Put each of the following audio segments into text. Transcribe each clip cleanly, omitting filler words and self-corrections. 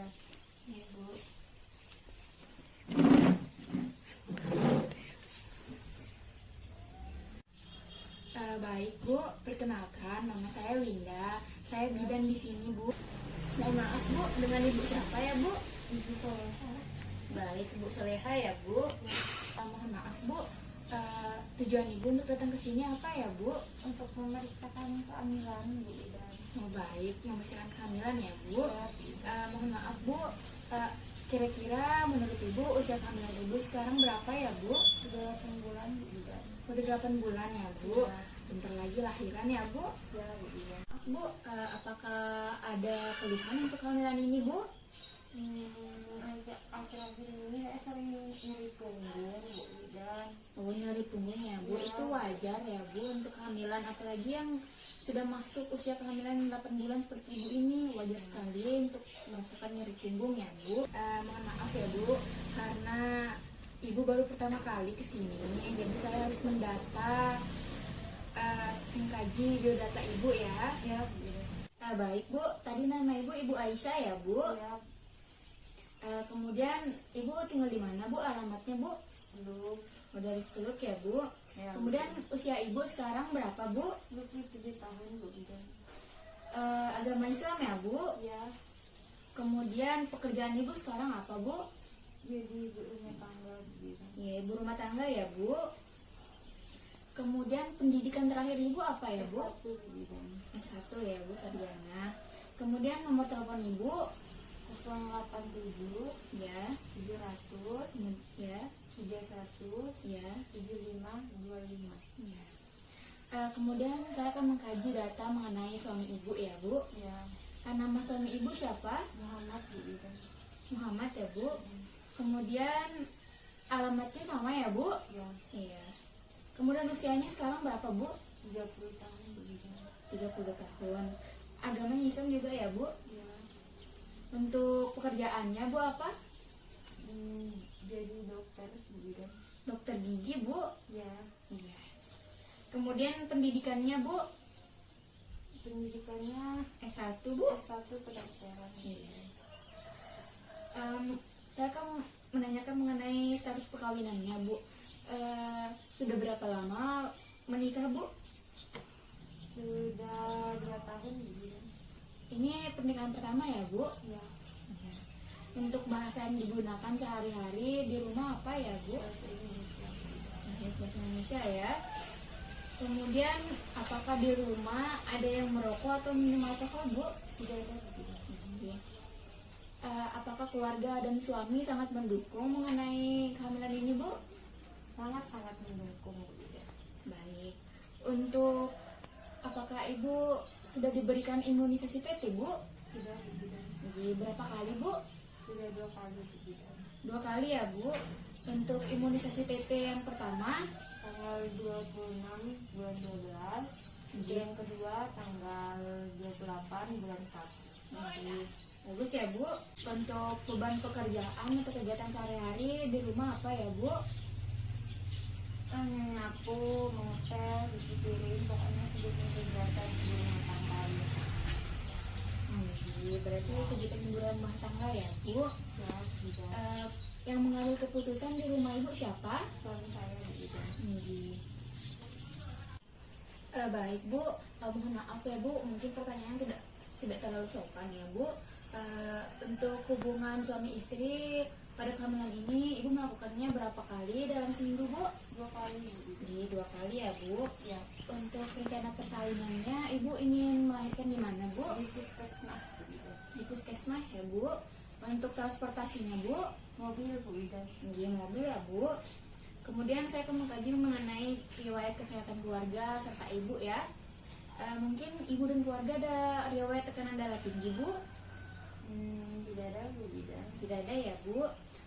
bidan. Ya, Bu. Baik, Bu. Perkenalkan, nama saya Winda. Saya bidan di sini, Bu. Mohon maaf, Bu. Dengan Ibu siapa ya, Bu? Ibu Soleha. Baik, Ibu Soleha ya, Bu. Mohon maaf, Bu. Tujuan Ibu untuk datang ke sini apa ya, Bu? Untuk memeriksakan kehamilan Bu bidan. Oh, baik, memeriksakan kehamilan ya, Bu. Ya, Mohon maaf, Bu. Kira-kira menurut Ibu usia kehamilan Ibu sekarang berapa ya, Bu? sudah 8 bulan Bu bidan. Udah 8 bulan ya, Bu. Ya. Bentar lagi lahiran ya, Bu. Ya Bu bidan. Maaf, Bu. Apakah ada keluhan untuk kehamilan ini, Bu? Agak akhir-akhir ini saya sering nyeri punggung Bu bidan. Oh, nyeri punggung ya, Bu. Ya. Itu wajar ya, Bu, untuk kehamilan. Apalagi yang sudah masuk usia kehamilan 8 bulan seperti Ibu ini. Wajar sekali untuk merasakan nyeri punggung ya, Bu. Mohon maaf ya, Bu. Karena Ibu baru pertama kali kesini, jadi saya harus mendata, mengkaji biodata Ibu ya. Ya Bu bidan. Baik, Bu. Tadi nama Ibu Aisyah ya, Bu. Ya Kemudian Ibu tinggal di mana, Bu? Alamatnya, Bu? belum. Oh, dari Seteluk ya, Bu. Ya, Kemudian usia Ibu sekarang berapa, Bu? 27 tahun Bu bidan. Agama Islam ya, Bu. Ya, Kemudian pekerjaan Ibu sekarang apa, Bu? jadi ibu rumah tangga Bu bidan. Ya, ibu rumah tangga ya, Bu. Kemudian pendidikan terakhir Ibu apa ya, Bu? S1 Bu bidan. S1 ya, Bu, sarjana. Kemudian nomor telepon Ibu 087 ya, 700 ya, 31 ya. 7525. Ya. Kemudian saya akan mengkaji data mengenai suami Ibu ya, Bu. Ya, Nama suami Ibu siapa? Muhammad Bu bidan. Muhammad ya, Bu. Kemudian alamatnya sama ya, Bu? Ya, Iya. Kemudian usianya sekarang berapa, Bu? 30 tahun Bu bidan. 30 tahun. Agamanya Islam juga ya, Bu? Ya, Untuk pekerjaannya, Bu, apa? jadi dokter Bu bidan. Dokter gigi, Bu? Ya, Iya. Kemudian pendidikannya, Bu? pendidikannya S1, Bu? S1 kedokteran. Iya. Saya akan menanyakan mengenai status perkawinannya, Bu. Sudah berapa lama menikah, Bu? Sudah 2 tahun Bu bidan. Ini pernikahan pertama ya, Bu? Ya, Iya. Untuk bahasa yang digunakan sehari-hari di rumah apa ya, Bu? bahasa Indonesia. Bahasa Indonesia ya. Kemudian apakah di rumah ada yang merokok atau minum alkohol, Bu? Tidak ada Bu bidan. Iya. Apakah keluarga dan suami sangat mendukung mengenai kehamilan ini, Bu? Sangat-sangat mendukung Bu bidan. Baik. Untuk apakah Ibu sudah diberikan imunisasi PT, Bu? Sudah Bu bidan. Jadi berapa kali, Bu? Sudah 2 kali Bu bidan. 2 kali ya, Bu. Untuk imunisasi PT yang pertama, Tanggal 26 bulan 12. Iya. Yang kedua tanggal 28 bulan 1. jadi bagus ya, Bu. Untuk beban pekerjaan atau kegiatan sehari-hari di rumah apa ya, Bu? Nyapu, mengepel, cuci piring, pokoknya kegiatan-kegiatan di rumah tangga ya. Jadi berarti kegiatan ibu rumah tangga ya, Bu. Ya, tidak. Yang mengambil keputusan di rumah Ibu siapa? Suami saya begitu. Baik, Bu. Mohon maaf ya, Bu. Mungkin pertanyaan tidak terlalu sopan ya, Bu. Untuk hubungan suami istri pada kehamilan ini, Ibu melakukannya berapa kali dalam seminggu, Bu? 2 kali begitu. Jadi 2 kali ya, Bu. Ya, Untuk rencana persalinannya, Ibu ingin melahirkan di mana, Bu? di puskesmas begitu. Di puskesmas ya, Bu. Untuk transportasinya, Bu? Mobil begitu. Di mobil ya, Bu. Kemudian saya akan mengkaji mengenai riwayat kesehatan keluarga serta Ibu ya. Mungkin Ibu dan keluarga ada riwayat tekanan darah tinggi, Bu? Tidak ada begitu. Tidak ada ya, Bu.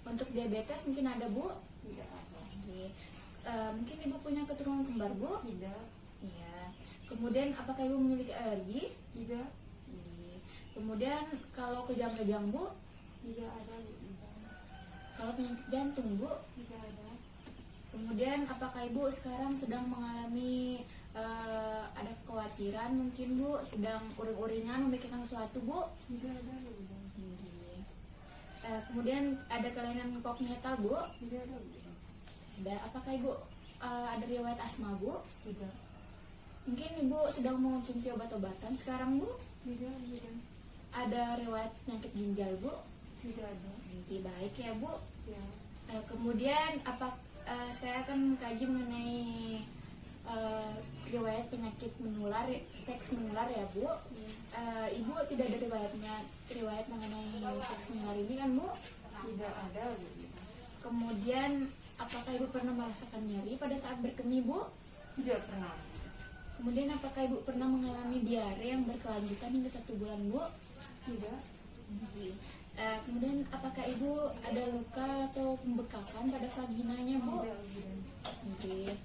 Untuk diabetes mungkin ada, Bu? Tidak ada. Oke. Mungkin Ibu punya keturunan kembar, Bu? Tidak. Iya. Kemudian apakah Ibu memiliki alergi? Tidak. Iya. Kemudian kalau kejang-kejang, Bu? Tidak ada begitu. Kalau penyakit jantung, Bu? Tidak ada. Kemudian apakah Ibu sekarang sedang mengalami ada kekhawatiran mungkin, Bu? Sedang uring-uringan memikirkan sesuatu, Bu? Tidak ada begitu. Kemudian ada kelainan kognital Bu? Tidak ada Bu. Ada. Apakah Ibu ada riwayat asma Bu? Tidak. Mungkin Ibu sedang mengonsumsi obat-obatan sekarang Bu? Tidak, tidak. Ada riwayat penyakit ginjal Bu? Tidak ada. Nanti baik ya Bu. Ya. Kemudian saya akan kaji mengenai riwayat penyakit menular, seks menular ya Bu. Ibu tidak ada riwayat mengenai seks menular ini kan Bu? Tidak ada Bu. Kemudian apakah Ibu pernah merasakan nyeri pada saat berkemih Bu? Tidak pernah. Kemudian apakah Ibu pernah mengalami diare yang berkelanjutan hingga 1 bulan Bu? Tidak. Kemudian apakah Ibu ada luka atau pembekakan pada vaginanya Bu? Tidak, tidak.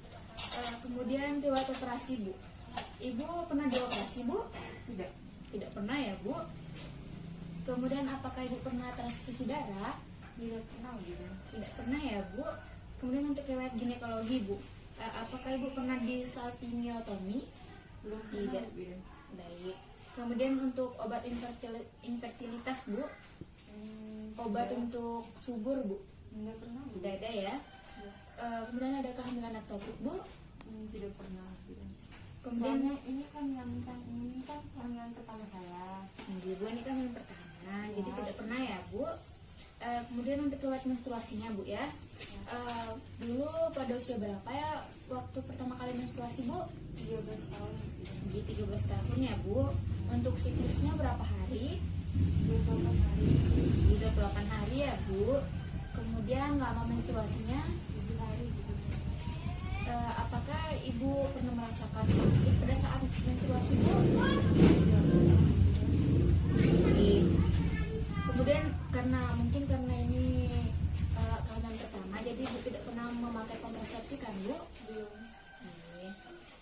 Kemudian riwayat operasi Bu. Ibu pernah dioperasi Bu? Tidak. Tidak pernah ya Bu. Kemudian apakah Ibu pernah transfusi darah? Tidak pernah Bu. Tidak pernah ya Bu. Kemudian untuk riwayat ginekologi Bu, apakah Ibu pernah di salpingotomi? Belum Tidak. Bu. Baik. Kemudian untuk obat infertilitas Bu, obat untuk subur Bu, Tidak pernah Bu. tidak ada ya. Kemudian ada kehamilan ektopik Bu. Tidak pernah Bu. Kemudian Soalnya ini kan yang pertama saya. Bu ini kan yang pertama, Ya. jadi tidak pernah ya Bu. Kemudian untuk riwayat menstruasinya Bu ya. Dulu pada usia berapa ya waktu pertama kali menstruasi Bu? 13 tahun. Di 13 tahun ya Bu. Untuk siklusnya berapa hari? 28 hari. Di 28 hari ya Bu. Kemudian lama menstruasinya, 7 hari Bu. apakah Ibu pernah merasakan sakit pada saat menstruasi Bu? Baik. Kemudian karena ini kehamilan pertama, jadi Ibu tidak pernah memakai kontrasepsi kan Bu? Belum. Baik.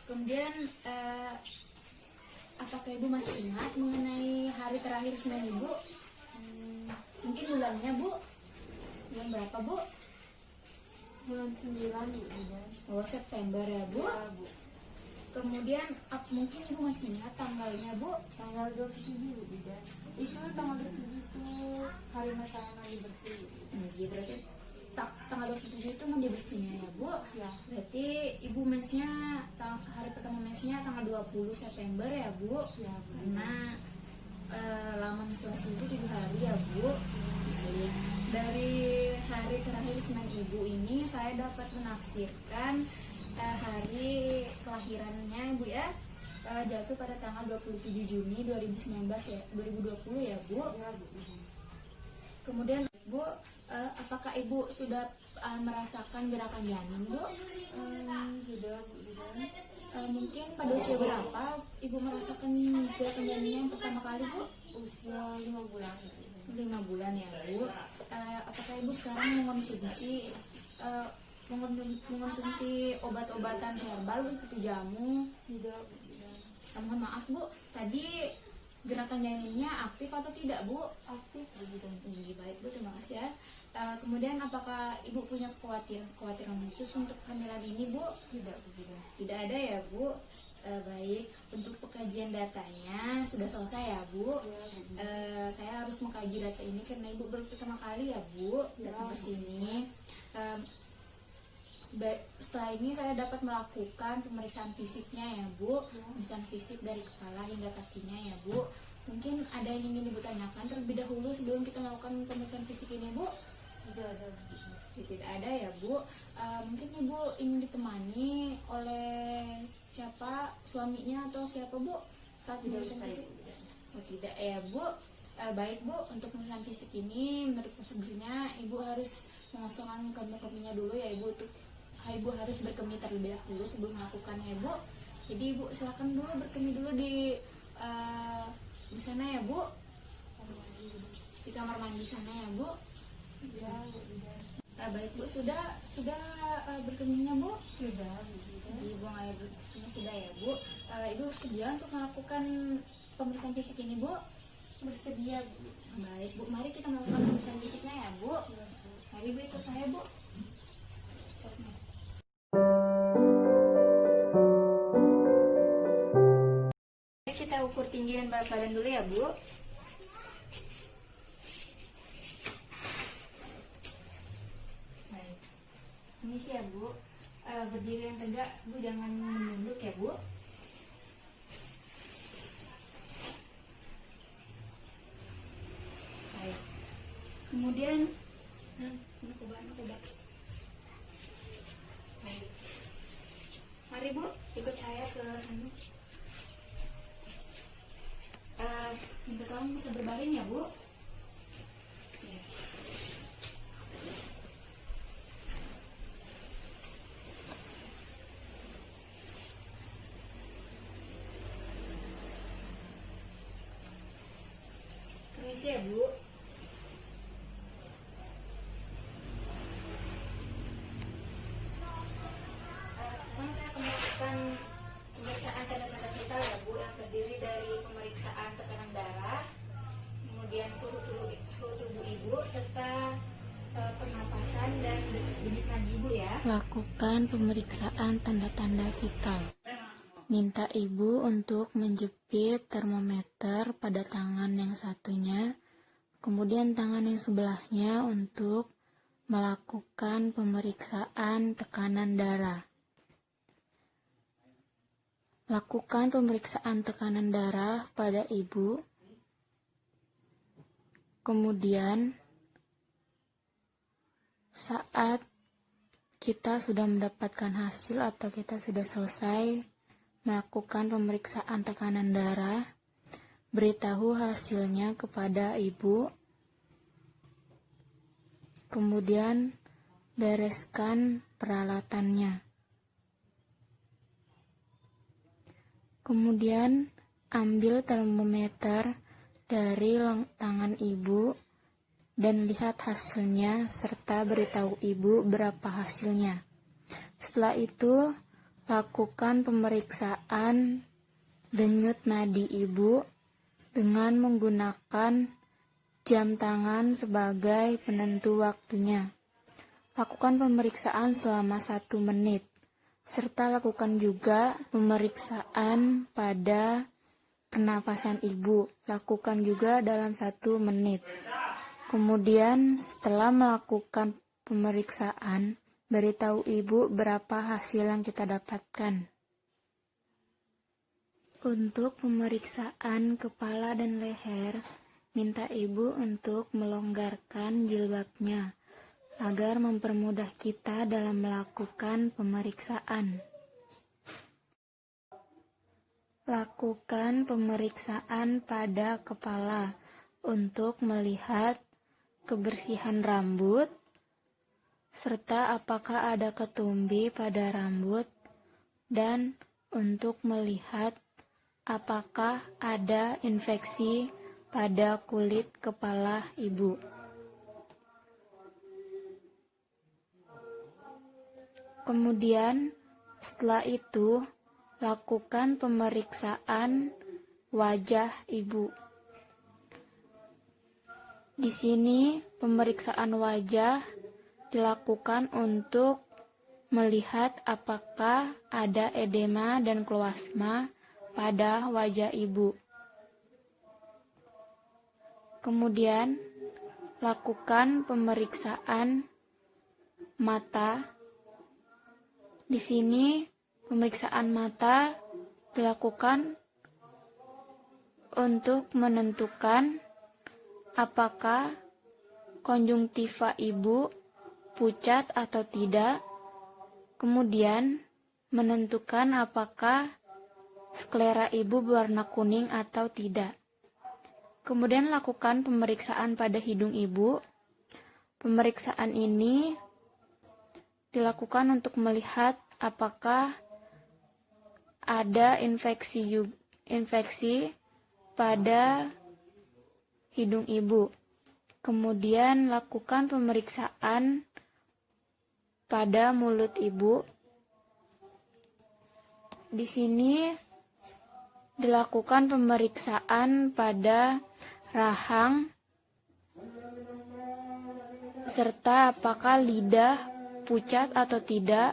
Kemudian apakah Ibu masih ingat mengenai hari terakhir semen Ibu? Mungkin bulannya Bu? Bulan berapa Bu? Bulan 9 Bu. Oh, September ya Bu. Ya Bu. Kemudian mungkin Ibu masih ingat tanggalnya Bu? Tanggal 27 Bu. Itu tanggal 27 itu hari masa mandi bersih Bu. Jadi berarti tanggal 27 itu mandi bersihnya ya Bu. Ya. Berarti Ibu mensnya hari pertama mensnya tanggal 20 September ya Bu. Ya Bu. Karena lama menstruasi Ibu 7 hari ya Bu. Baik. Dari hari terakhir semen Ibu ini saya dapat menafsirkan hari kelahirannya Ibu ya, jatuh pada tanggal 27 Juni 2019 ya, 2020 ya Bu. Ya Bu. Kemudian Bu, apakah Ibu sudah merasakan gerakan janin Bu? Sudah Bu. Mungkin pada usia berapa Ibu merasakan gerakan janinnya yang pertama kali Bu? Usia 5 bulan. 5 bulan ya Bu. Apakah Ibu sekarang mengonsumsi obat-obatan herbal seperti jamu? Tidak Bu. Mohon maaf Bu, tadi gerakan janinnya aktif atau tidak Bu? Aktif Bu. Baik Bu, terima kasih ya. Kemudian apakah Ibu punya kekhawatiran khusus untuk kehamilan ini Bu? Tidak Bu. Tidak ada ya Bu. Baik, untuk pengkajian datanya sudah selesai ya Bu. Ya Bu. Saya harus mengkaji data ini karena Ibu baru pertama kali ya Bu datang ke sini. Setelah ini saya dapat melakukan pemeriksaan fisiknya ya Bu, pemeriksaan fisik dari kepala hingga kakinya ya Bu. Mungkin ada yang ingin Ibu tanyakan terlebih dahulu sebelum kita melakukan pemeriksaan fisik ini Bu? Tidak ada Bu. Tidak ada ya Bu. Mungkin Ibu ingin ditemani oleh siapa, suaminya atau siapa Bu saat Tidak pemeriksaan saya fisik? Bu. Oh tidak ya Bu. Baik Bu, untuk pemeriksaan fisik ini menurut prosedurnya Ibu harus mengosongkan kemih-kemihnya dulu ya Ibu. Ibu harus berkemih terlebih dahulu sebelum melakukannya Bu. Jadi Ibu silakan dulu berkemih dulu di sana ya Bu, di kamar mandi sana ya Bu. Ya Bu. Baik Bu, sudah berkemihnya Bu? Sudah Bu. Dibuang air bersihnya sudah ya Bu. Ibu bersedia untuk melakukan pemeriksaan fisik ini Bu? Bersedia Bu. Baik Bu, mari kita melakukan pemeriksaan fisiknya ya Bu. Mari Bu, ikut saya Bu. Kita ukur tinggi dan berat badan dulu ya Bu. Permisi ya Bu. Berdiri yang tegak, Bu, jangan menunduk ya Bu. Baik. Kemudian coba. Baik. Mari Bu, ikut saya ke sana. Minta tolong bisa berbaring ya Bu. Permisi ya Bu. Sekarang saya akan melakukan pemeriksaan tanda-tanda vital ya Bu, yang terdiri dari pemeriksaan tekanan darah, kemudian suhu tubuh Ibu, serta pernapasan dan denyut nadi Ibu ya. Lakukan pemeriksaan tanda-tanda vital. Minta ibu untuk menjepit termometer pada tangan yang satunya, kemudian tangan yang sebelahnya untuk melakukan pemeriksaan tekanan darah. Lakukan pemeriksaan tekanan darah pada ibu. Kemudian, saat kita sudah mendapatkan hasil atau kita sudah selesai melakukan pemeriksaan tekanan darah, beritahu hasilnya kepada ibu. Kemudian, bereskan peralatannya. Kemudian, ambil termometer dari tangan ibu dan lihat hasilnya serta beritahu ibu berapa hasilnya. Setelah itu, lakukan pemeriksaan denyut nadi ibu dengan menggunakan jam tangan sebagai penentu waktunya. Lakukan pemeriksaan selama 1 menit, serta lakukan juga pemeriksaan pada pernapasan ibu. Lakukan juga dalam 1 menit. Kemudian setelah melakukan pemeriksaan, beritahu ibu berapa hasil yang kita dapatkan. Untuk pemeriksaan kepala dan leher, minta ibu untuk melonggarkan jilbabnya agar mempermudah kita dalam melakukan pemeriksaan. Lakukan pemeriksaan pada kepala untuk melihat kebersihan rambut, serta apakah ada ketumbi pada rambut, dan untuk melihat apakah ada infeksi pada kulit kepala ibu. Kemudian, setelah itu, lakukan pemeriksaan wajah ibu. Di sini, pemeriksaan wajah dilakukan untuk melihat apakah ada edema dan kloasma pada wajah ibu. Kemudian, lakukan pemeriksaan mata. Di sini, pemeriksaan mata dilakukan untuk menentukan apakah konjungtiva ibu pucat atau tidak, kemudian menentukan apakah sklera ibu berwarna kuning atau tidak. Kemudian lakukan pemeriksaan pada hidung ibu. Pemeriksaan ini dilakukan untuk melihat apakah ada infeksi pada hidung ibu. Kemudian lakukan pemeriksaan pada mulut ibu. Di sini dilakukan pemeriksaan pada rahang serta apakah lidah pucat atau tidak.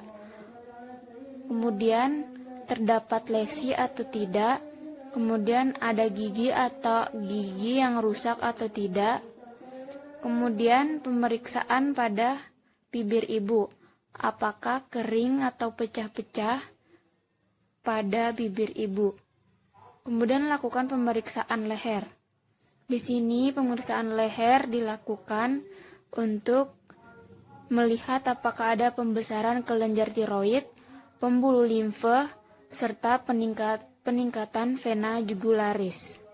Kemudian terdapat lesi atau tidak. Kemudian ada gigi atau gigi yang rusak atau tidak. Kemudian pemeriksaan pada bibir ibu. apakah kering atau pecah-pecah pada bibir ibu. Kemudian lakukan pemeriksaan leher. Di sini pemeriksaan leher dilakukan untuk melihat apakah ada pembesaran kelenjar tiroid, pembuluh limfe, serta peningkatan vena jugularis.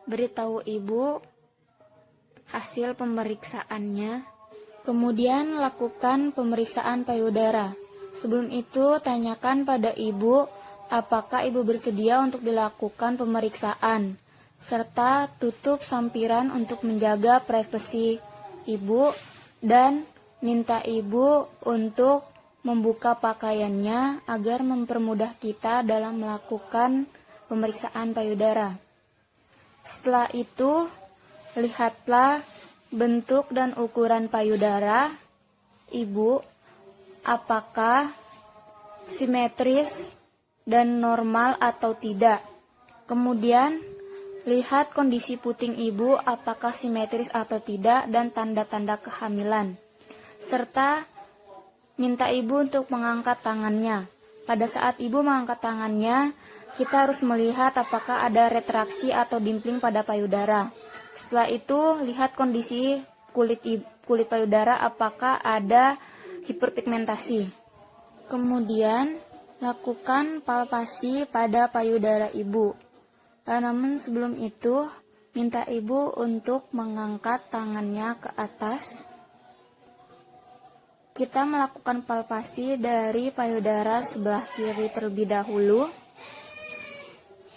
Beritahu ibu hasil pemeriksaannya. Kemudian lakukan pemeriksaan payudara. Sebelum itu tanyakan pada ibu apakah ibu bersedia untuk dilakukan pemeriksaan, serta tutup sampiran untuk menjaga privasi ibu, dan minta ibu untuk membuka pakaiannya agar mempermudah kita dalam melakukan pemeriksaan payudara. Setelah itu, lihatlah bentuk dan ukuran payudara ibu, apakah simetris dan normal atau tidak. Kemudian, lihat kondisi puting ibu apakah simetris atau tidak dan tanda-tanda kehamilan. Serta minta ibu untuk mengangkat tangannya. Pada saat ibu mengangkat tangannya, kita harus melihat apakah ada retraksi atau dimpling pada payudara. Setelah itu, lihat kondisi kulit payudara apakah ada hiperpigmentasi. Kemudian, lakukan palpasi pada payudara ibu. Namun sebelum itu, minta ibu untuk mengangkat tangannya ke atas. Kita melakukan palpasi dari payudara sebelah kiri terlebih dahulu.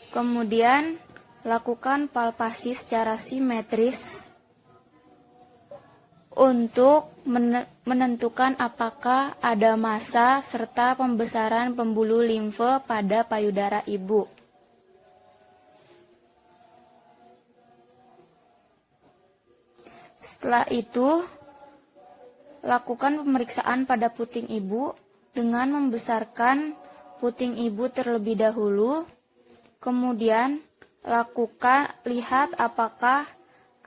Kemudian, lakukan palpasi secara simetris untuk menentukan apakah ada massa serta pembesaran pembuluh limfe pada payudara ibu. Setelah itu, lakukan pemeriksaan pada puting ibu dengan membesarkan puting ibu terlebih dahulu. Kemudian, lihat apakah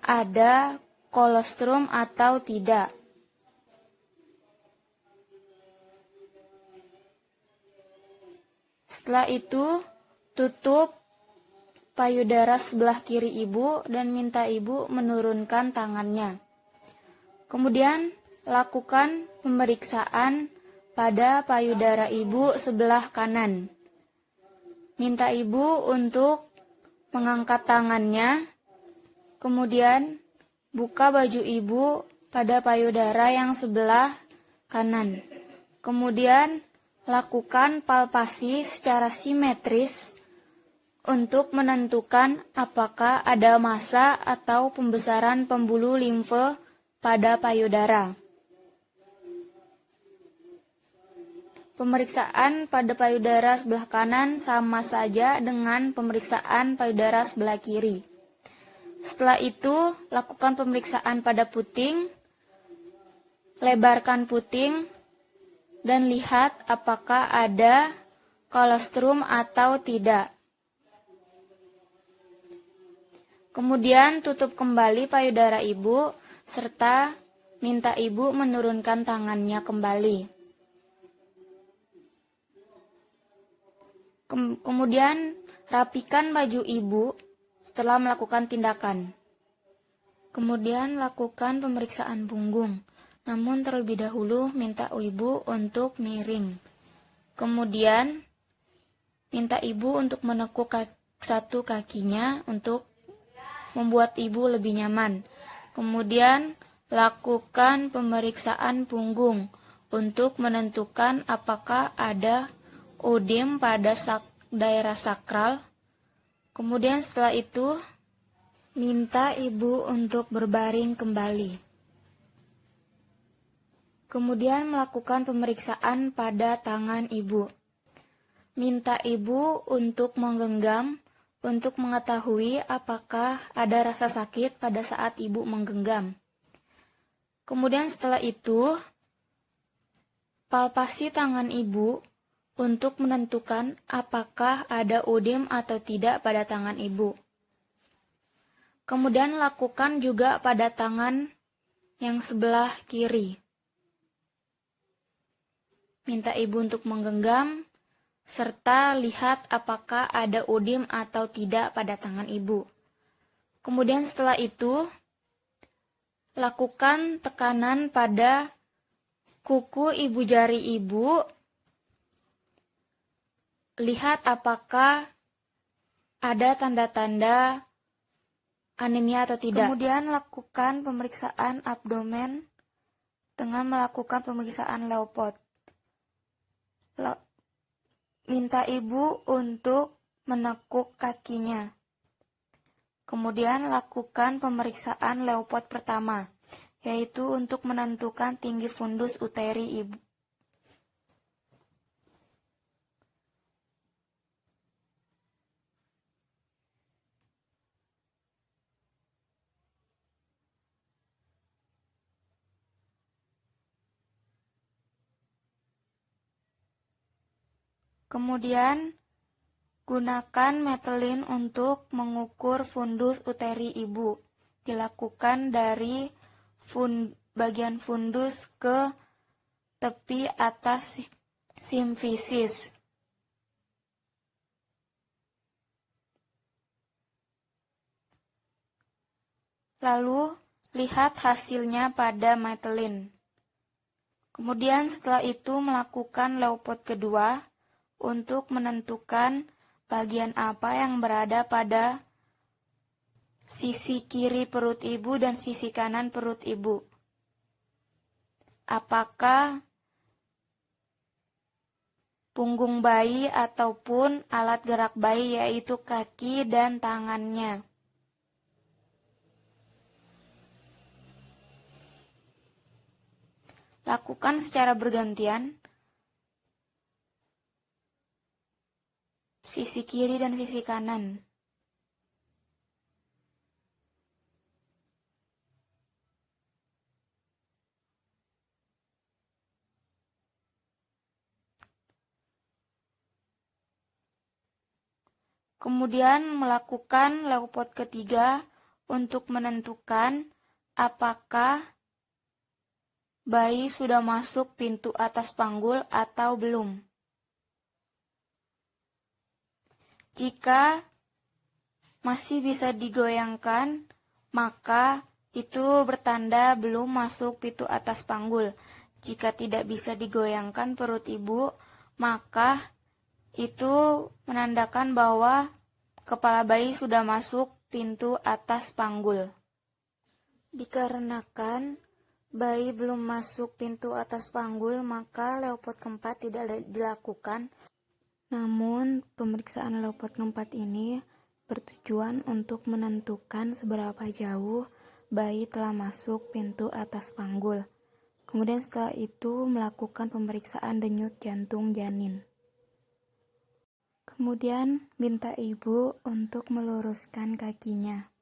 ada kolostrum atau tidak. Setelah itu, tutup payudara sebelah kiri ibu dan minta ibu menurunkan tangannya. Kemudian, lakukan pemeriksaan pada payudara ibu sebelah kanan. Minta ibu untuk mengangkat tangannya, kemudian buka baju ibu pada payudara yang sebelah kanan. Kemudian lakukan palpasi secara simetris untuk menentukan apakah ada massa atau pembesaran pembuluh limfe pada payudara. Pemeriksaan pada payudara sebelah kanan sama saja dengan pemeriksaan payudara sebelah kiri. Setelah itu, lakukan pemeriksaan pada puting, lebarkan puting, dan lihat apakah ada kolostrum atau tidak. Kemudian tutup kembali payudara ibu, serta minta ibu menurunkan tangannya kembali. Kemudian rapikan baju ibu setelah melakukan tindakan. Kemudian lakukan pemeriksaan punggung. Namun terlebih dahulu minta ibu untuk miring. Kemudian minta ibu untuk menekuk satu kakinya untuk membuat ibu lebih nyaman. Kemudian lakukan pemeriksaan punggung untuk menentukan apakah ada odem pada daerah sakral. Kemudian setelah itu, minta ibu untuk berbaring kembali. Kemudian melakukan pemeriksaan pada tangan ibu. Minta ibu untuk menggenggam untuk mengetahui apakah ada rasa sakit pada saat ibu menggenggam. Kemudian setelah itu, palpasi tangan ibu untuk menentukan apakah ada udem atau tidak pada tangan ibu. Kemudian lakukan juga pada tangan yang sebelah kiri. Minta ibu untuk menggenggam, serta lihat apakah ada udem atau tidak pada tangan ibu. Kemudian setelah itu, lakukan tekanan pada kuku ibu jari ibu. Lihat apakah ada tanda-tanda anemia atau tidak. Kemudian lakukan pemeriksaan abdomen dengan melakukan pemeriksaan Leopold. Minta ibu untuk menekuk kakinya. Kemudian lakukan pemeriksaan Leopold pertama, yaitu untuk menentukan tinggi fundus uteri ibu. Kemudian, gunakan metelin untuk mengukur fundus uteri ibu. Dilakukan dari bagian fundus ke tepi atas simfisis. Lalu, lihat hasilnya pada metelin. Kemudian setelah itu melakukan Leopold kedua untuk menentukan bagian apa yang berada pada sisi kiri perut ibu dan sisi kanan perut ibu. Apakah punggung bayi ataupun alat gerak bayi, yaitu kaki dan tangannya. Lakukan secara bergantian sisi kiri dan sisi kanan. Kemudian melakukan Leopold ketiga untuk menentukan apakah bayi sudah masuk pintu atas panggul atau belum. Jika masih bisa digoyangkan, maka itu bertanda belum masuk pintu atas panggul. Jika tidak bisa digoyangkan perut ibu, maka itu menandakan bahwa kepala bayi sudah masuk pintu atas panggul. Dikarenakan bayi belum masuk pintu atas panggul, maka Leopold keempat tidak dilakukan. Namun, pemeriksaan Leopold keempat ini bertujuan untuk menentukan seberapa jauh bayi telah masuk pintu atas panggul. Kemudian setelah itu melakukan pemeriksaan denyut jantung janin. Kemudian minta ibu untuk meluruskan kakinya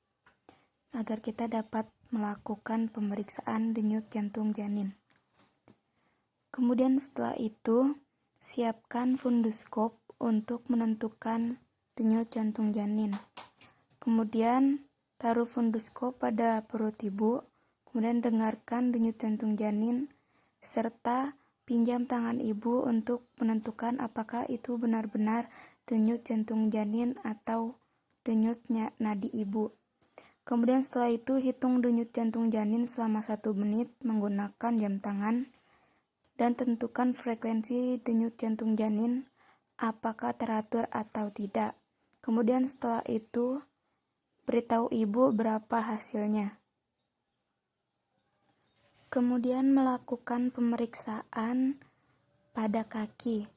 agar kita dapat melakukan pemeriksaan denyut jantung janin. Kemudian setelah itu, siapkan funduskop untuk menentukan denyut jantung janin. Kemudian taruh funduskop pada perut ibu, kemudian dengarkan denyut jantung janin, serta pinjam tangan ibu untuk menentukan apakah itu benar-benar denyut jantung janin atau denyut nadi ibu. Kemudian setelah itu hitung denyut jantung janin selama 1 menit menggunakan jam tangan, dan tentukan frekuensi denyut jantung janin apakah teratur atau tidak. Kemudian setelah itu beritahu ibu berapa hasilnya. Kemudian melakukan pemeriksaan pada kaki.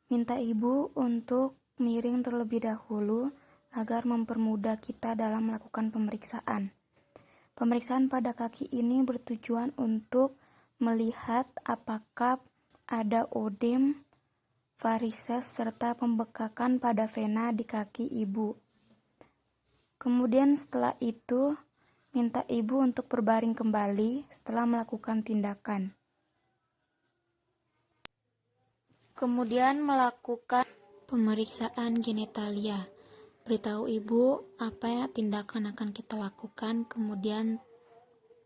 Minta ibu untuk miring terlebih dahulu agar mempermudah kita dalam melakukan pemeriksaan. Pemeriksaan pada kaki ini bertujuan untuk melihat apakah ada odem, varises, serta pembekakan pada vena di kaki ibu. Kemudian setelah itu, minta ibu untuk berbaring kembali setelah melakukan tindakan. Kemudian melakukan pemeriksaan genitalia. Beritahu ibu apa ya tindakan akan kita lakukan, kemudian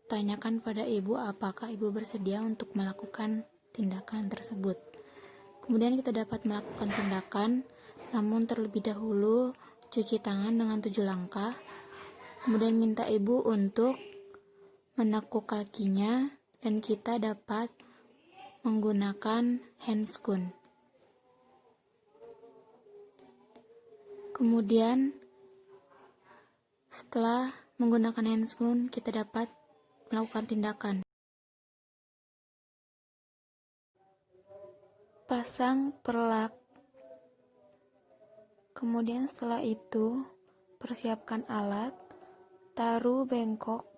tanyakan pada ibu apakah ibu bersedia untuk melakukan tindakan tersebut. Kemudian kita dapat melakukan tindakan, namun terlebih dahulu cuci tangan dengan 7 langkah. Kemudian minta ibu untuk menekuk kakinya dan kita dapat menggunakan handscoon. Kemudian setelah menggunakan handscoon kita dapat melakukan tindakan. Pasang perlak. Kemudian setelah itu persiapkan alat, taruh bengkok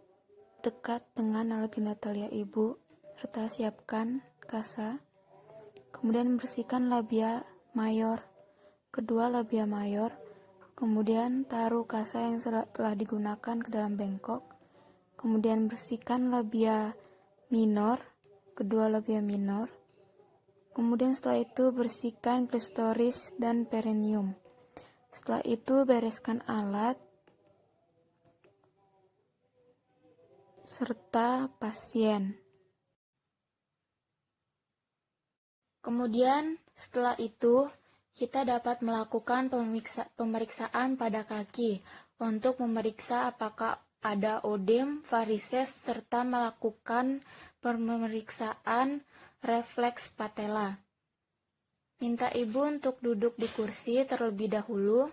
dekat dengan alat genitalia ibu, serta siapkan kasa. Kemudian bersihkan labia mayor, kedua labia mayor. Kemudian taruh kasa yang telah digunakan ke dalam bengkok. Kemudian bersihkan labia minor, kedua labia minor. Kemudian setelah itu bersihkan klistoris dan perineum. Setelah itu bereskan alat serta pasien. Kemudian setelah itu kita dapat melakukan pemeriksaan pada kaki untuk memeriksa apakah ada odem, varises, serta melakukan pemeriksaan refleks patella. Minta ibu untuk duduk di kursi terlebih dahulu.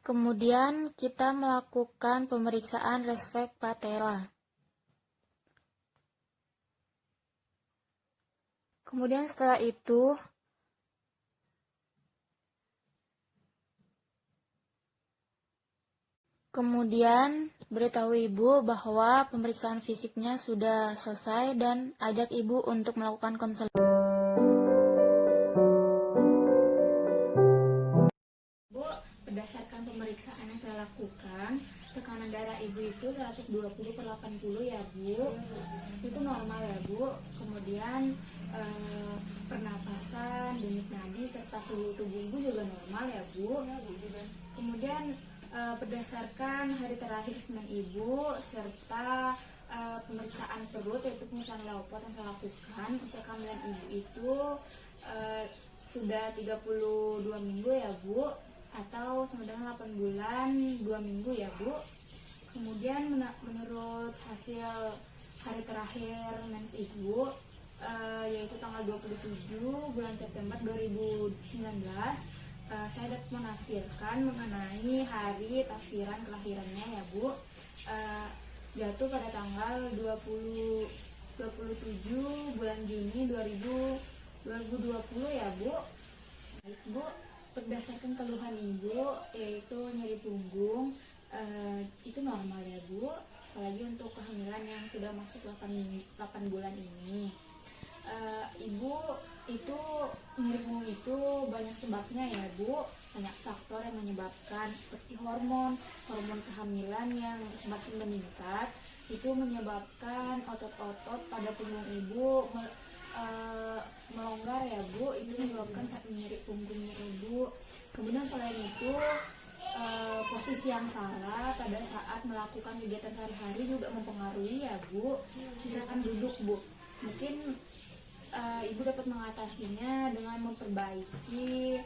Kemudian kita melakukan pemeriksaan refleks patella. Kemudian setelah itu beritahu ibu bahwa pemeriksaan fisiknya sudah selesai dan ajak ibu untuk melakukan konseling. Bu, berdasarkan pemeriksaan yang saya lakukan, tekanan darah ibu itu 120/80 ya Bu. Itu normal ya Bu. Kemudian pernapasan, denyut nadi serta suhu tubuh ibu juga normal ya Bu. Kemudian berdasarkan hari terakhir semen ibu serta pemeriksaan perut yaitu pemeriksaan Leopard yang saya lakukan, usia kehamilan ibu itu sudah 32 minggu ya Bu, atau sama dengan 8 bulan 2 minggu ya Bu. Kemudian menurut hasil hari terakhir mens ibu yaitu tanggal 27 bulan September 2019, saya dapat menafsirkan mengenai hari tafsiran kelahirannya ya Bu, jatuh pada tanggal 27 bulan Juni 2020 ya Bu. Baik Bu, berdasarkan keluhan ibu yaitu nyeri punggung, itu normal ya Bu, apalagi untuk kehamilan yang sudah masuk 8 bulan ini. Ibu itu nyeri punggung itu banyak sebabnya ya Bu, banyak faktor yang menyebabkan seperti hormon kehamilan yang semakin meningkat itu menyebabkan otot-otot pada punggung ibu melonggar ya Bu, itu menyebabkan saat nyeri punggungnya ibu. Kemudian selain itu posisi yang salah pada saat melakukan kegiatan sehari-hari juga mempengaruhi ya Bu. Misalkan duduk Bu, mungkin ibu dapat mengatasinya dengan memperbaiki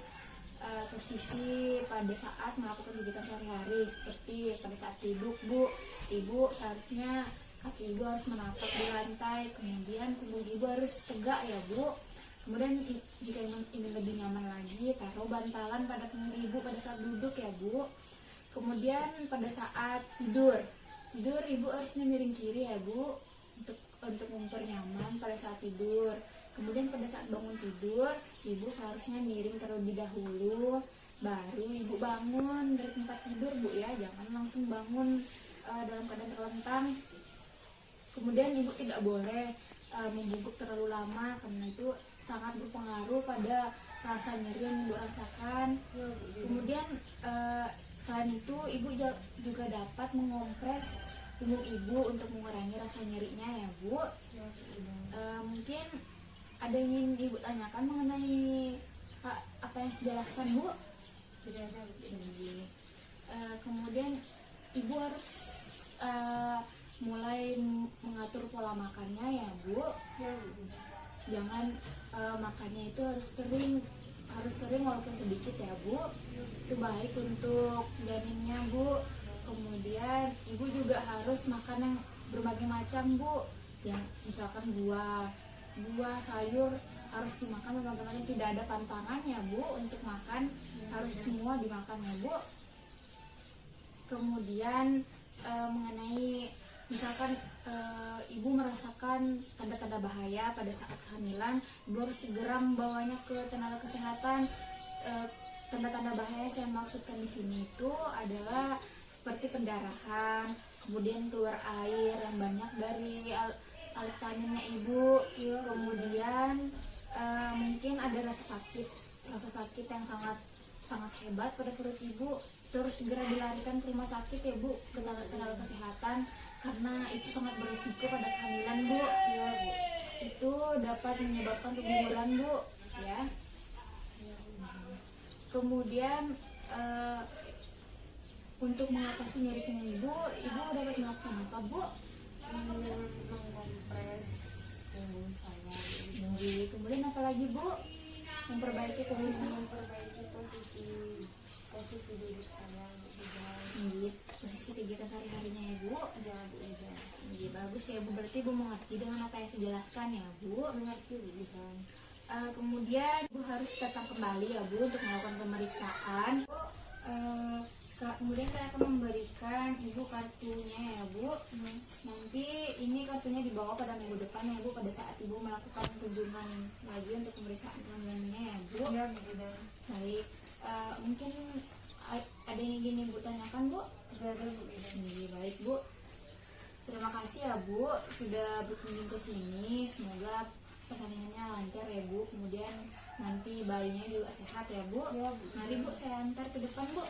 posisi pada saat melakukan kegiatan sehari-hari, seperti pada saat duduk Bu, ibu seharusnya kaki ibu harus menapak di lantai, kemudian punggung ibu harus tegak ya Bu. Kemudian jika ingin lebih nyaman lagi, taruh bantalan pada punggung ibu pada saat duduk ya Bu. Kemudian pada saat tidur ibu harusnya miring kiri ya Bu, untuk mempernyaman pada saat tidur. Kemudian pada saat bangun tidur, ibu seharusnya miring terlebih dahulu, baru ibu bangun dari tempat tidur Bu ya, jangan langsung bangun dalam keadaan terlentang. Kemudian ibu tidak boleh membungkuk terlalu lama, karena itu sangat berpengaruh pada rasa nyeri yang ibu rasakan. Kemudian selain itu ibu juga dapat mengompres punggung ibu untuk mengurangi rasa nyerinya ya Bu. Mungkin ada yang ingin Ibu tanyakan mengenai apa yang saya jelaskan, Bu? Tidak ada, Bu. Kemudian Ibu harus mulai mengatur pola makannya ya, Bu. Ya, Bu. Jangan makannya itu harus sering walaupun sedikit ya, Bu. Itu baik untuk janinnya, Bu. Kemudian Ibu juga harus makan yang berbagai macam, Bu. Yang misalkan buah, sayur harus dimakan berbagai macam, tidak ada pantangannya, Bu. Untuk makan harus semua dimakan ya, Bu. Kemudian mengenai misalkan Ibu merasakan tanda-tanda bahaya pada saat kehamilan, Ibu harus segera membawanya ke tenaga kesehatan. Tanda-tanda bahaya saya maksudkan di sini itu adalah seperti pendarahan, kemudian keluar air yang banyak dari alat kelaminnya Ibu, kemudian mungkin ada rasa sakit yang sangat hebat pada perut Ibu. Terus segera dilarikan ke rumah sakit ya, Bu, ke tenaga kesehatan, karena itu sangat berisiko pada kehamilan, Bu. Ya, Bu. Itu dapat menyebabkan keguguran, Bu, ya. Kemudian untuk mengatasi nyeri punggung Ibu dapat melakukan apa, Bu? Mengkompres punggung saya. Kemudian apa lagi, Bu? Memperbaiki posisi diri saya juga. Posisi kegiatan sehari-harinya ya, Bu. Ya, Bu. Ya. Bagus ya, Bu. Berarti Ibu mengerti dengan apa yang saya jelaskan ya, Bu. Mengerti, Bu. Kemudian Ibu harus datang kembali ya, Bu, untuk melakukan pemeriksaan. Kemudian saya akan memberikan Ibu kartunya ya, Bu. Nanti ini kartunya dibawa pada minggu depan ya, Bu, pada saat Ibu melakukan kunjungan lagi untuk pemeriksaan kehamilannya ya, Bu. Ya, Bu. Baik, mungkin ada yang ingin Ibu tanyakan, Bu? Tidak ada, Bu. Baik, Bu. Terima kasih ya, Bu, sudah berkunjung ke sini. Semoga persalinannya lancar ya, Bu. Kemudian nanti bayinya juga sehat ya, Bu. Ya, Bu. Mari, Bu, saya antar ke depan, Bu.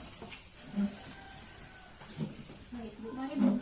Baik, Bu. Mari, Bu.